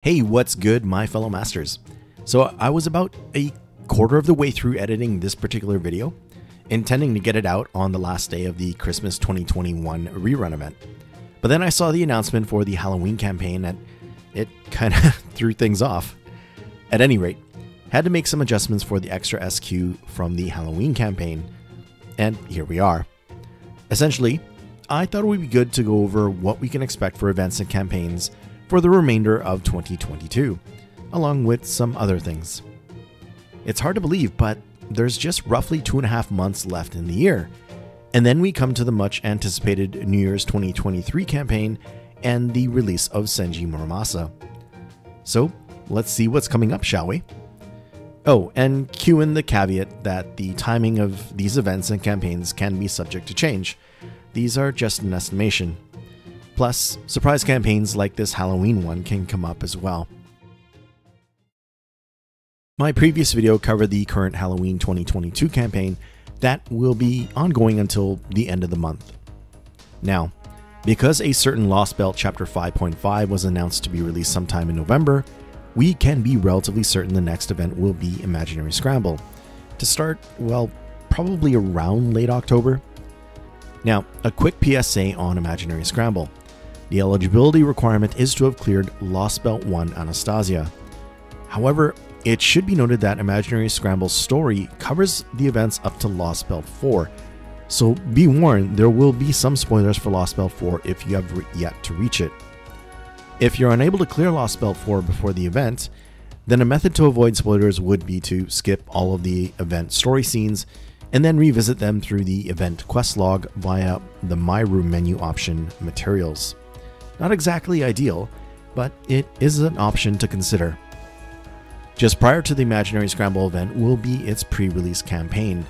Hey, what's good, my fellow masters? So I was about a quarter of the way through editing this particular video, intending to get it out on the last day of the Christmas 2021 rerun event. But then I saw the announcement for the Halloween campaign and it kind of threw things off. At any rate, had to make some adjustments for the extra SQ from the Halloween campaign, and here we are. Essentially, I thought it would be good to go over what we can expect for events and campaigns for the remainder of 2022, along with some other things. It's hard to believe, but there's just roughly 2.5 months left in the year, and then we come to the much anticipated New Year's 2023 campaign and the release of Senji Muramasa. So let's see what's coming up, shall we? Oh, and cue in the caveat that the timing of these events and campaigns can be subject to change. These are just an estimation. Plus, surprise campaigns like this Halloween one can come up as well. My previous video covered the current Halloween 2022 campaign that will be ongoing until the end of the month. Now, because a certain Lost Belt Chapter 5.5 was announced to be released sometime in November, we can be relatively certain the next event will be Imaginary Scramble, to start, well, probably around late October. Now, a quick PSA on Imaginary Scramble. The eligibility requirement is to have cleared Lost Belt 1 Anastasia. However, it should be noted that Imaginary Scramble's story covers the events up to Lost Belt 4, so be warned, there will be some spoilers for Lost Belt 4 if you have yet to reach it. If you're unable to clear Lost Belt 4 before the event, then a method to avoid spoilers would be to skip all of the event story scenes and then revisit them through the event quest log via the My Room menu option Materials. Not exactly ideal, but it is an option to consider. Just prior to the Imaginary Scramble event will be its pre-release campaign.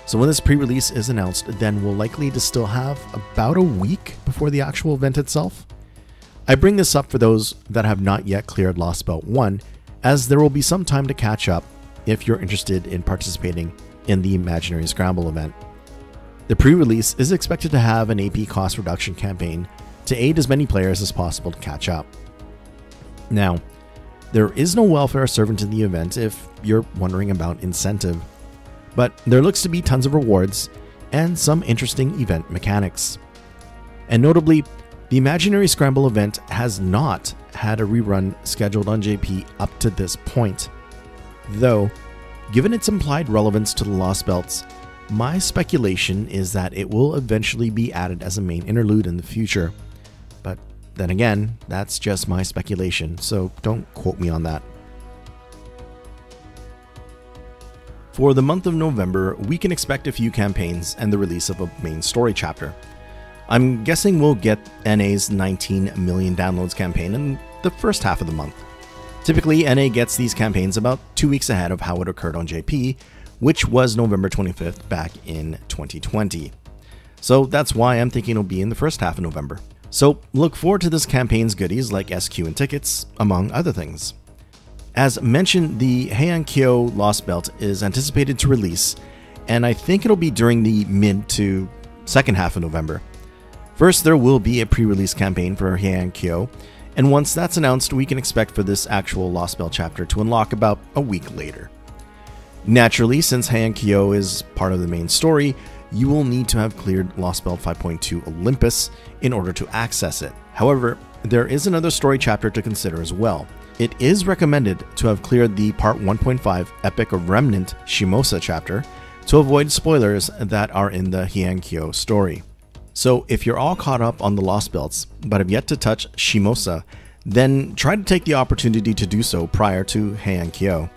So when this pre-release is announced, then we'll likely to still have about a week before the actual event itself. I bring this up for those that have not yet cleared Lost Belt 1, as there will be some time to catch up if you're interested in participating in the Imaginary Scramble event. The pre-release is expected to have an AP cost reduction campaign to aid as many players as possible to catch up. Now, there is no welfare servant in the event if you're wondering about incentive, but there looks to be tons of rewards and some interesting event mechanics. And notably, the Imaginary Scramble event has not had a rerun scheduled on JP up to this point. Though, given its implied relevance to the Lost Belts, my speculation is that it will eventually be added as a main interlude in the future. But then again, that's just my speculation, so don't quote me on that. For the month of November, we can expect a few campaigns and the release of a main story chapter. I'm guessing we'll get NA's 19 million downloads campaign in the first half of the month. Typically, NA gets these campaigns about 2 weeks ahead of how it occurred on JP, which was November 25th back in 2020. So that's why I'm thinking it'll be in the first half of November. So look forward to this campaign's goodies like SQ and tickets, among other things. As mentioned, the Kagekiyo Lost Belt is anticipated to release, and I think it'll be during the mid to second half of November. First, there will be a pre-release campaign for Kagekiyo, and once that's announced, we can expect for this actual Lost Belt chapter to unlock about a week later. Naturally, since Kagekiyo is part of the main story, you will need to have cleared Lost Belt 5.2 Olympus in order to access it. However, there is another story chapter to consider as well. It is recommended to have cleared the Part 1.5 Epic of Remnant Shimosa chapter to avoid spoilers that are in the Kagekiyo story. So if you're all caught up on the Lost Belts but have yet to touch Shimosa, then try to take the opportunity to do so prior to Kagekiyo.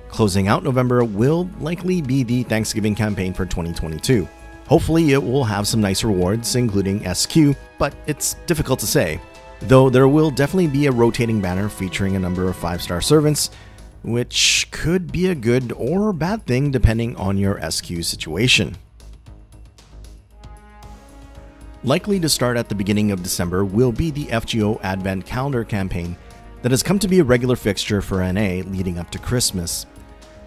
Closing out November will likely be the Thanksgiving campaign for 2022. Hopefully it will have some nice rewards, including SQ, but it's difficult to say. Though there will definitely be a rotating banner featuring a number of 5-star servants, which could be a good or bad thing depending on your SQ situation. Likely to start at the beginning of December will be the FGO Advent Calendar campaign that has come to be a regular fixture for NA leading up to Christmas.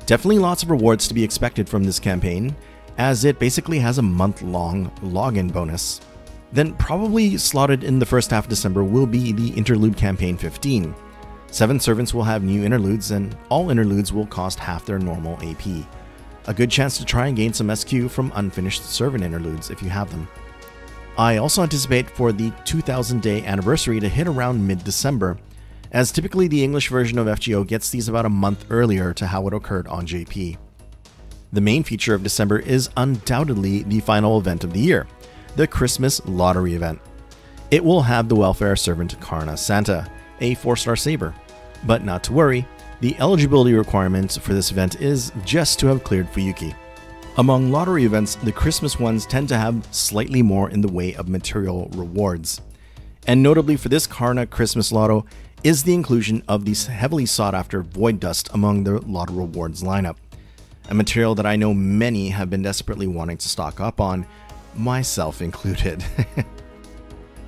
Definitely lots of rewards to be expected from this campaign, as it basically has a month-long login bonus. Then probably slotted in the first half of December will be the Interlude Campaign 15. 7 servants will have new interludes, and all interludes will cost half their normal AP. A good chance to try and gain some SQ from unfinished servant interludes if you have them. I also anticipate for the 2000 day anniversary to hit around mid-December, as typically the English version of FGO gets these about a month earlier to how it occurred on JP. The main feature of December is undoubtedly the final event of the year, the Christmas Lottery event. It will have the welfare servant Karna Santa, a 4-star saber. But not to worry, the eligibility requirement for this event is just to have cleared Fuyuki. Among lottery events, the Christmas ones tend to have slightly more in the way of material rewards. And notably for this Karna Christmas Lotto is the inclusion of the heavily sought after Void Dust among the Lotto rewards lineup. A material that I know many have been desperately wanting to stock up on, myself included.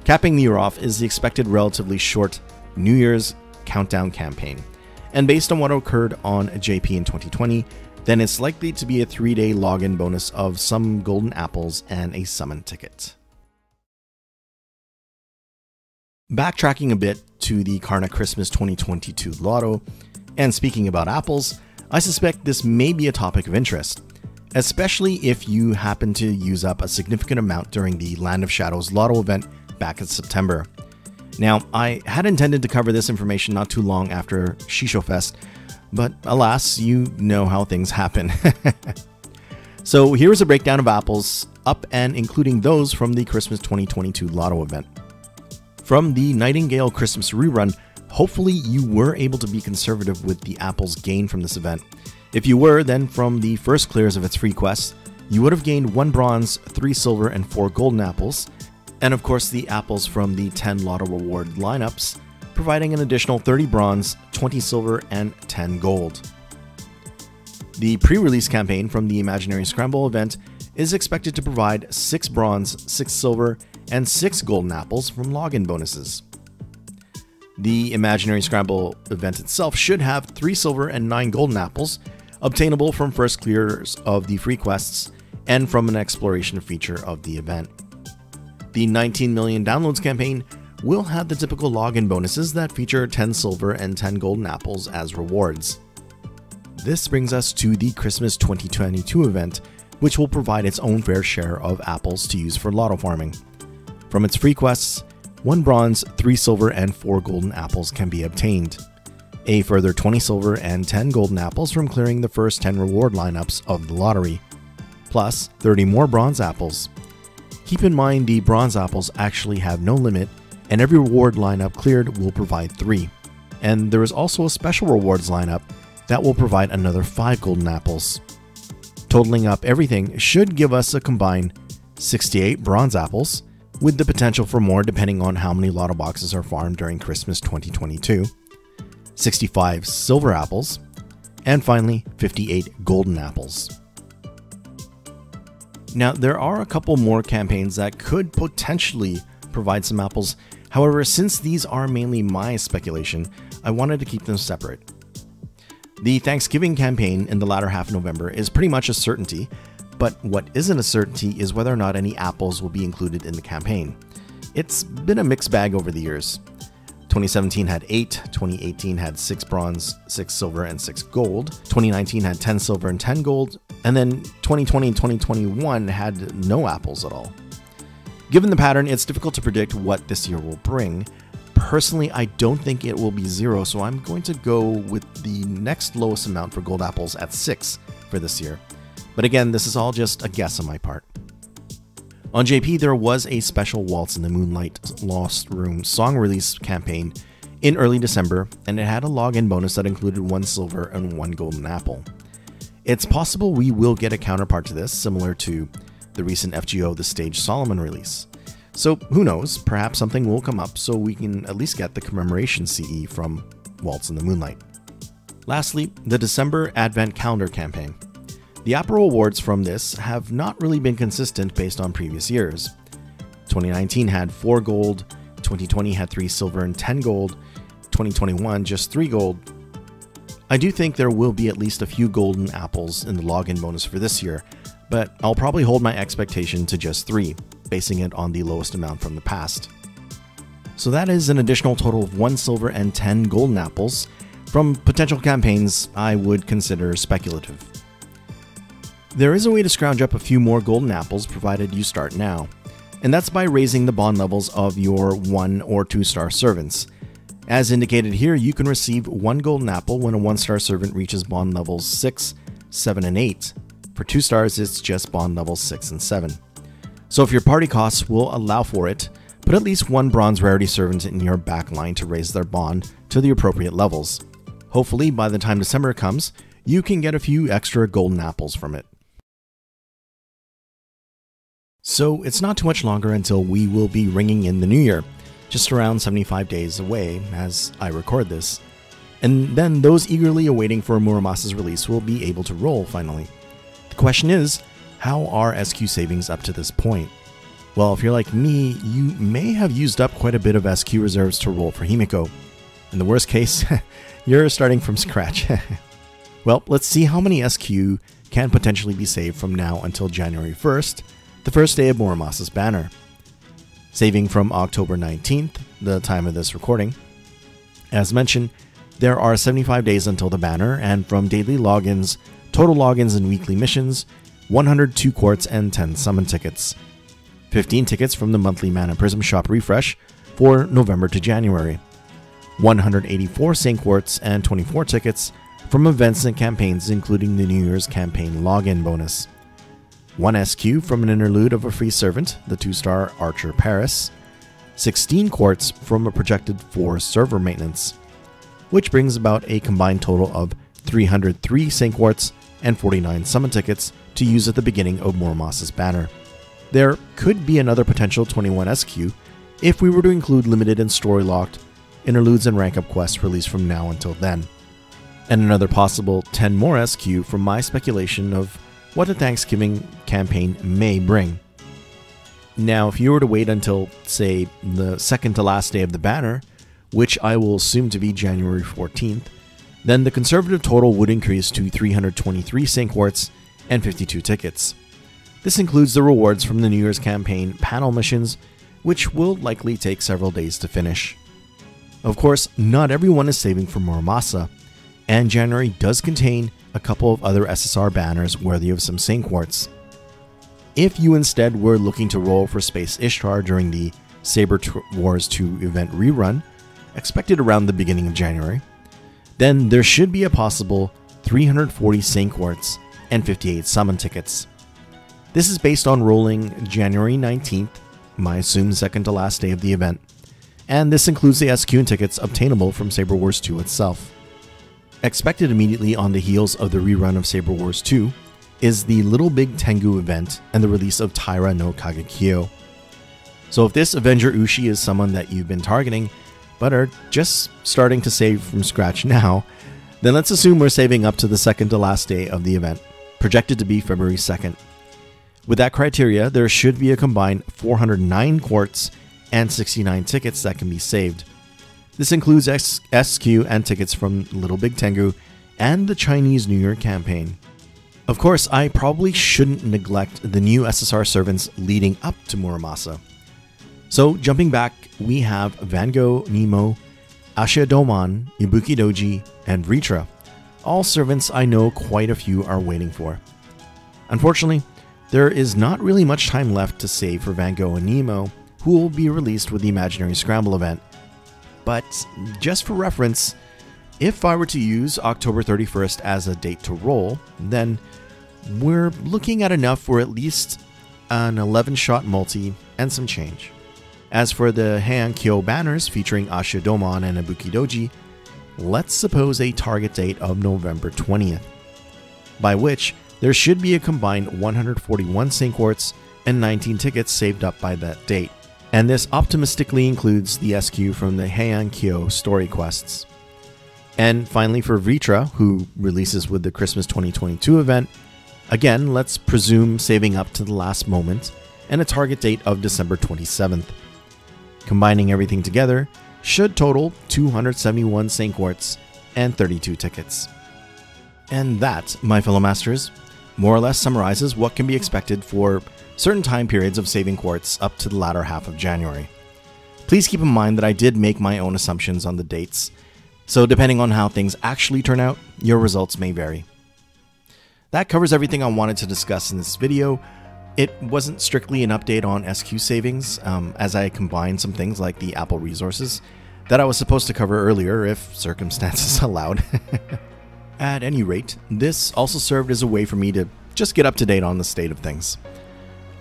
Capping the year off is the expected relatively short New Year's Countdown campaign. And based on what occurred on JP in 2020, then it's likely to be a 3-day login bonus of some golden apples and a summon ticket. Backtracking a bit to the Karna Christmas 2022 Lotto, and speaking about apples, I suspect this may be a topic of interest, especially if you happen to use up a significant amount during the Land of Shadows Lotto event back in September. Now, I had intended to cover this information not too long after Shisho Fest, but alas, you know how things happen. So here's a breakdown of apples, up and including those from the Christmas 2022 Lotto event. From the Nightingale Christmas rerun, hopefully you were able to be conservative with the apples gained from this event. If you were, then from the first clears of its free quests, you would have gained 1 bronze, 3 silver, and 4 golden apples, and of course the apples from the 10 Lotto reward lineups, providing an additional 30 bronze, 20 silver, and 10 gold. The pre-release campaign from the Imaginary Scramble event is expected to provide 6 bronze, 6 silver, and 6 golden apples from login bonuses. The Imaginary Scramble event itself should have 3 silver and 9 golden apples, obtainable from first clears of the free quests and from an exploration feature of the event. The 19 million downloads campaign will have the typical login bonuses that feature 10 silver and 10 golden apples as rewards. This brings us to the Christmas 2022 event, which will provide its own fair share of apples to use for lotto farming. From its free quests, 1 bronze, 3 silver, and 4 golden apples can be obtained. A further 20 silver and 10 golden apples from clearing the first 10 reward lineups of the lottery, plus 30 more bronze apples. Keep in mind the bronze apples actually have no limit, and every reward lineup cleared will provide 3. And there is also a special rewards lineup that will provide another 5 golden apples. Totaling up everything should give us a combined 68 bronze apples, with the potential for more depending on how many lotto boxes are farmed during Christmas 2022, 65 silver apples, and finally 58 golden apples. Now, there are a couple more campaigns that could potentially provide some apples. However, since these are mainly my speculation, I wanted to keep them separate. The Thanksgiving campaign in the latter half of November is pretty much a certainty, but what isn't a certainty is whether or not any apples will be included in the campaign. It's been a mixed bag over the years. 2017 had 8, 2018 had 6 bronze, 6 silver, and 6 gold, 2019 had 10 silver and 10 gold, and then 2020 and 2021 had no apples at all. Given the pattern, it's difficult to predict what this year will bring. Personally, I don't think it will be 0, so I'm going to go with the next lowest amount for gold apples at 6 for this year. But again, this is all just a guess on my part. On JP, there was a special Waltz in the Moonlight Lost Room song release campaign in early December, and it had a login bonus that included 1 silver and 1 golden apple. It's possible we will get a counterpart to this, similar to the recent FGO The Stage Solomon release. So who knows, perhaps something will come up so we can at least get the commemoration CE from Waltz in the Moonlight. Lastly, the December Advent Calendar campaign. The Apple awards from this have not really been consistent based on previous years. 2019 had 4 gold, 2020 had 3 silver and 10 gold, 2021 just 3 gold. I do think there will be at least a few golden apples in the login bonus for this year, but I'll probably hold my expectation to just 3, basing it on the lowest amount from the past. So that is an additional total of 1 silver and 10 golden apples from potential campaigns I would consider speculative. There is a way to scrounge up a few more golden apples provided you start now, and that's by raising the bond levels of your 1 or 2 star servants. As indicated here, you can receive 1 golden apple when a 1-star servant reaches bond levels 6, 7, and 8. For 2 stars, it's just bond levels 6 and 7. So if your party costs will allow for it, put at least 1 bronze rarity servant in your backline to raise their bond to the appropriate levels. Hopefully, by the time December comes, you can get a few extra golden apples from it. So it's not too much longer until we will be ringing in the new year, just around 75 days away as I record this. And then those eagerly awaiting for Muramasa's release will be able to roll finally. The question is, how are SQ savings up to this point? Well, if you're like me, you may have used up quite a bit of SQ reserves to roll for Himiko. In the worst case, you're starting from scratch. Well, let's see how many SQ can potentially be saved from now until January 1st, the first day of Muramasa's banner. Saving from October 19th, the time of this recording. As mentioned, there are 75 days until the banner, and from daily logins, total logins and weekly missions, 102 quartz and 10 summon tickets. 15 tickets from the monthly Mana Prism Shop refresh for November to January. 184 St. Quartz and 24 tickets from events and campaigns including the New Year's campaign login bonus. 1 SQ from an interlude of a free servant, the 2-star Archer Paris. 16 quartz from a projected 4 server maintenance, which brings about a combined total of 303 St. Quartz and 49 summon tickets to use at the beginning of Muramasa's banner. There could be another potential 21 SQ if we were to include limited and story-locked interludes and rank-up quests released from now until then. And another possible 10 more SQ from my speculation of what a Thanksgiving campaign may bring. Now, if you were to wait until, say, the second to last day of the banner, which I will assume to be January 14th, then the conservative total would increase to 323 St. Quartz and 52 tickets. This includes the rewards from the New Year's campaign panel missions, which will likely take several days to finish. Of course, not everyone is saving for Muramasa, and January does contain a couple of other SSR banners worthy of some St. Quartz. If you instead were looking to roll for Space Ishtar during the Saber Wars 2 event rerun, expected around the beginning of January, then there should be a possible 340 St. Quartz and 58 summon tickets. This is based on rolling January 19th, my assumed second to last day of the event, and this includes the SQ and tickets obtainable from Saber Wars 2 itself. Expected immediately on the heels of the rerun of Saber Wars 2 is the Little Big Tengu event and the release of Taira no Kagekiyo. So if this Avenger Ushi is someone that you've been targeting, but are just starting to save from scratch now, then let's assume we're saving up to the second to last day of the event, projected to be February 2nd. With that criteria, there should be a combined 409 quartz and 69 tickets that can be saved. This includes SQ and tickets from Little Big Tengu and the Chinese New Year campaign. Of course, I probably shouldn't neglect the new SSR servants leading up to Muramasa. So, jumping back, we have Gogh Nemo, Ashiya Douman, Ibuki Douji, and Vritra, all servants I know quite a few are waiting for. Unfortunately, there is not really much time left to save for Gogh and Nemo, who will be released with the Imaginary Scramble event. But just for reference, if I were to use October 31st as a date to roll, then we're looking at enough for at least an 11-shot multi and some change. As for the Kagekiyo banners featuring Ashiya Douman and Ibuki Douji, let's suppose a target date of November 20th, by which there should be a combined 141 St. Quartz and 19 tickets saved up by that date. And this optimistically includes the SQ from the Kagekiyo story quests. And finally for Vritra, who releases with the Christmas 2022 event, again, let's presume saving up to the last moment and a target date of December 27th. Combining everything together should total 271 St. Quartz and 32 tickets. And that, my fellow masters, more or less summarizes what can be expected for certain time periods of saving quartz up to the latter half of January. Please Please keep in mind that I did make my own assumptions on the dates, so depending on how things actually turn out, your results may vary. That covers everything I wanted to discuss in this video. It wasn't strictly an update on SQ savings, as I combined some things like the Apple resources that I was supposed to cover earlier if circumstances allowed. At any rate, this also served as a way for me to just get up to date on the state of things.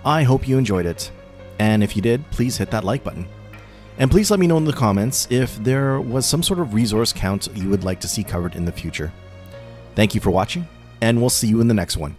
I hope you enjoyed it, and if you did, please hit that like button. And please let me know in the comments if there was some sort of resource count you would like to see covered in the future. Thank you for watching, and we'll see you in the next one.